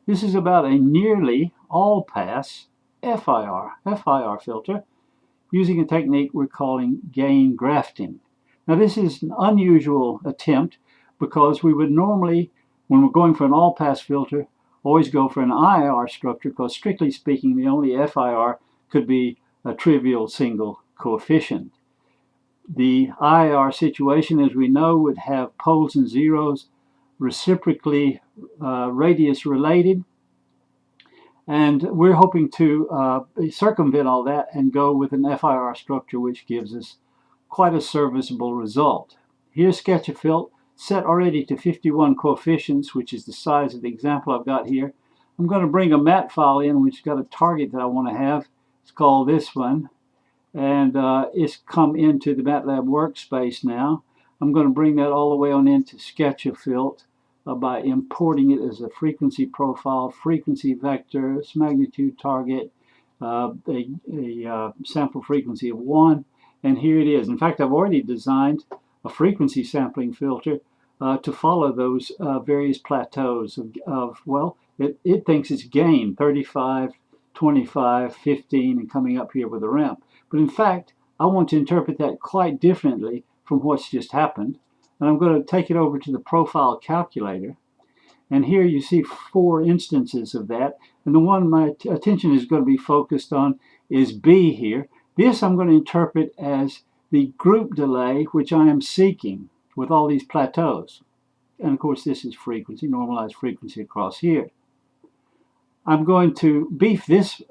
This is about a Nearly-Allpass FIR filter using a technique we're calling Gain-Grafting. Now this is an unusual attempt because we would normally, when we're going for an all-pass filter, always go for an IR structure because strictly speaking the only FIR could be a trivial single coefficient. The IR situation, as we know, would have poles and zeros reciprocally radius related, and we're hoping to circumvent all that and go with an FIR structure which gives us quite a serviceable result. Here's Sketch-a-Filt set already to 51 coefficients, which is the size of the example I've got here. I'm going to bring a mat file in which has got a target that I want to have. It's called this one, and it's come into the MATLAB workspace now. I'm going to bring that all the way on into Sketch-a-Filt by importing it as a frequency profile, frequency vector, its magnitude target, a sample frequency of 1, and here it is. In fact, I've already designed a frequency sampling filter to follow those various plateaus of well, it thinks it's gain, 35, 25, 15, and coming up here with a ramp. But in fact, I want to interpret that quite differently from what's just happened. And I'm going to take it over to the profile calculator. And here you see 4 instances of that. And the one my attention is going to be focused on is B here. This I'm going to interpret as the group delay which I am seeking with all these plateaus. And of course this is frequency, normalized frequency across here. I'm going to beef this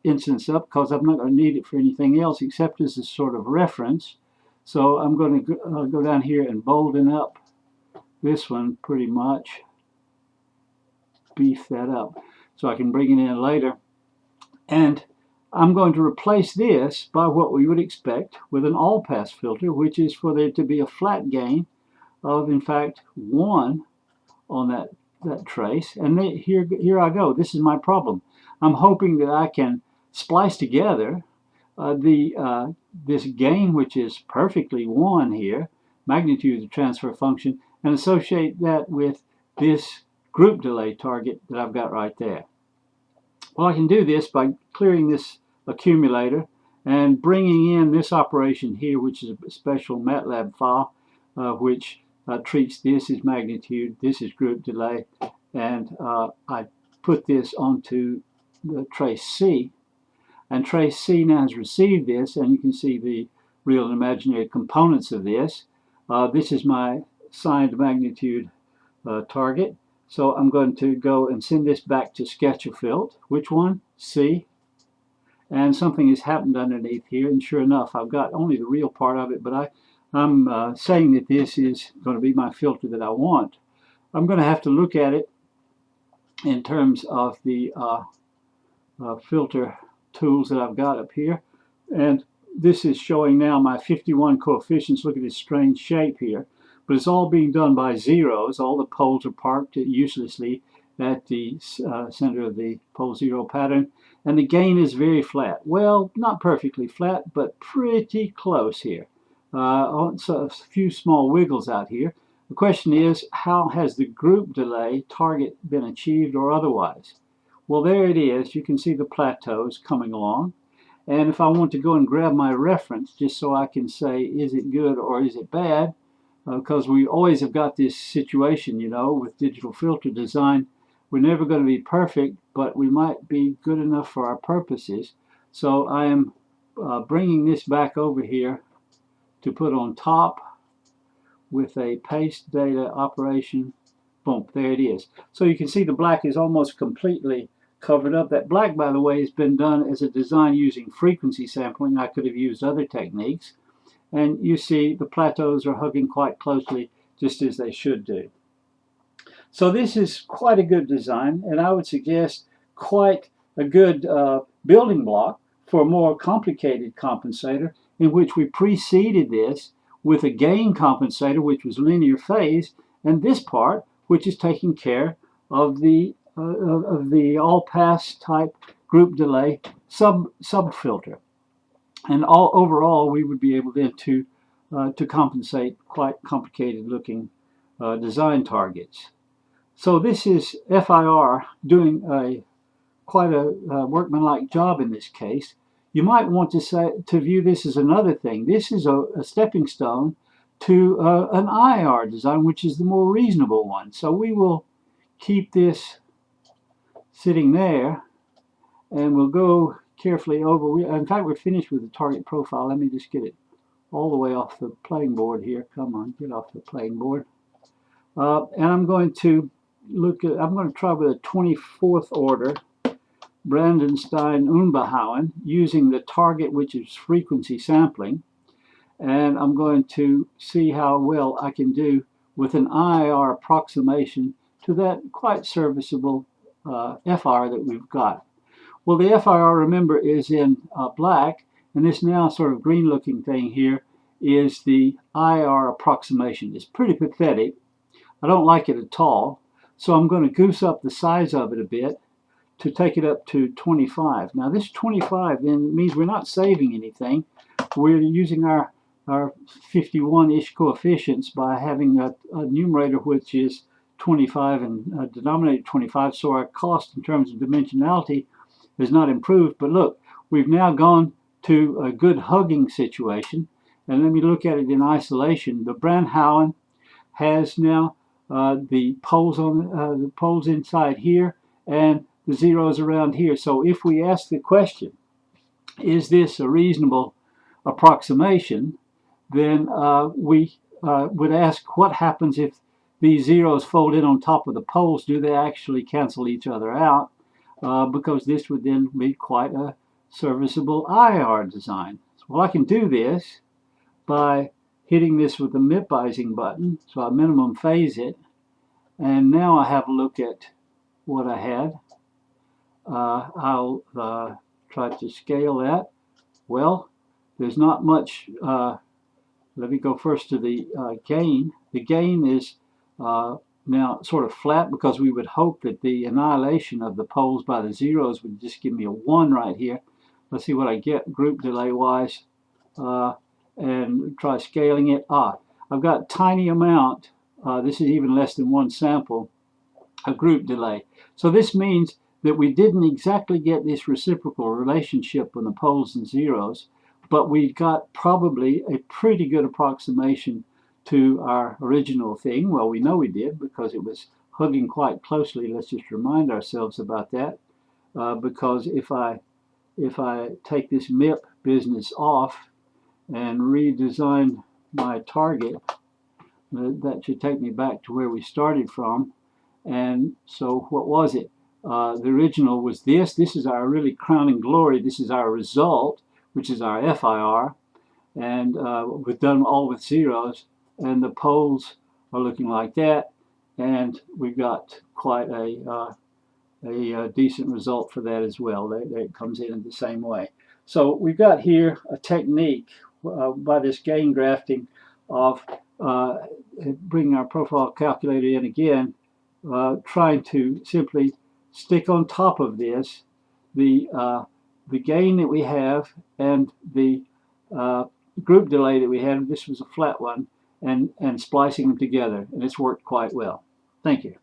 instance up because I'm not going to need it for anything else except as a sort of reference. So I'm going to go down here and bolden up this one pretty much, beef that up so I can bring it in later. And I'm going to replace this by what we would expect with an all-pass filter, which is for there to be a flat gain of, in fact, 1 on that trace. And here I go. This is my problem. I'm hoping that I can splice together this gain, which is perfectly 1 here, magnitude of the transfer function, and associate that with this group delay target that I've got right there. Well, I can do this by clearing this accumulator and bringing in this operation here, which is a special MATLAB file, which treats this as magnitude, this is group delay, and I put this onto the trace C. And trace C now has received this, and you can see the real and imaginary components of this. This is my assigned magnitude target. So I'm going to go and send this back to Sketch-a-Filt. Which one? C. And something has happened underneath here, and sure enough, I've got only the real part of it, but I'm saying that this is going to be my filter that I want. I'm going to have to look at it in terms of the filter tools that I've got up here, and this is showing now my 51 coefficients. Look at this strange shape here, but it's all being done by zeros. All the poles are parked uselessly at the center of the pole zero pattern, and the gain is very flat. Well, not perfectly flat, but pretty close here. So a few small wiggles out here. The question is, how has the group delay target been achieved or otherwise? Well, there it is. You can see the plateaus coming along. And if I want to go and grab my reference, just so I can say, is it good or is it bad? Because we always have got this situation, you know, with digital filter design. We're never going to be perfect, but we might be good enough for our purposes. So I am bringing this back over here to put on top with a paste data operation. Boom, there it is. So you can see the black is almost completely covered up. That black, by the way, has been done as a design using frequency sampling. I could have used other techniques. And you see the plateaus are hugging quite closely, just as they should do. So this is quite a good design, and I would suggest quite a good building block for a more complicated compensator, in which we preceded this with a gain compensator, which was linear phase, and this part, which is taking care of the all-pass type group delay sub-filter. And overall, we would be able then to compensate quite complicated looking design targets. So this is FIR doing quite a workmanlike job in this case. You might want to view this as another thing. This is a stepping stone to an IR design, which is the more reasonable one. So we will keep this sitting there, and we'll go carefully over. In fact, we're finished with the target profile. Let me just get it all the way off the playing board here. Come on, get off the playing board. And I'm going to try with a 24th order Brandenstein-Unbehauen using the target, which is frequency sampling. And I'm going to see how well I can do with an IR approximation to that quite serviceable FR that we've got. Well, the FIR, remember, is in black, and this now sort of green looking thing here is the IR approximation. It's pretty pathetic. I don't like it at all, so I'm going to goose up the size of it a bit to take it up to 25. Now this 25 then means we're not saving anything. We're using our 51-ish coefficients by having a numerator which is 25 and a denominator 25, so our cost in terms of dimensionality is not improved. But look, we've now gone to a good hugging situation, and let me look at it in isolation. The Brandhauen has now the poles inside here and the zeros around here. So if we ask the question, is this a reasonable approximation, then we would ask what happens if these zeros fold in on top of the poles. Do they actually cancel each other out? Because this would then be quite a serviceable IR design. Well, I can do this by hitting this with the MIPizing button, so I minimum phase it, and now I have a look at what I had. I'll try to scale that. Well, there's not much. Let me go first to the gain. The gain is now sort of flat, because we would hope that the annihilation of the poles by the zeros would just give me a 1 right here. Let's see what I get group delay wise, and try scaling it. I've got a tiny amount. This is even less than 1 sample of group delay. So this means that we didn't exactly get this reciprocal relationship on the poles and zeros, but we got probably a pretty good approximation to our original thing. Well, we know we did, because it was hugging quite closely. Let's just remind ourselves about that, because if I take this MIP business off and redesign my target, that should take me back to where we started from. And so what was it? The original was this. This is our really crowning glory. This is our result, which is our FIR. And we've done all with zeros. And the poles are looking like that. And we've got quite a decent result for that as well. It comes in the same way. So we've got here a technique by this Gain-Grafting of bringing our profile calculator in again, trying to simply stick on top of this the gain that we have and the group delay that we had. This was a flat one, and splicing them together, and it's worked quite well. Thank you.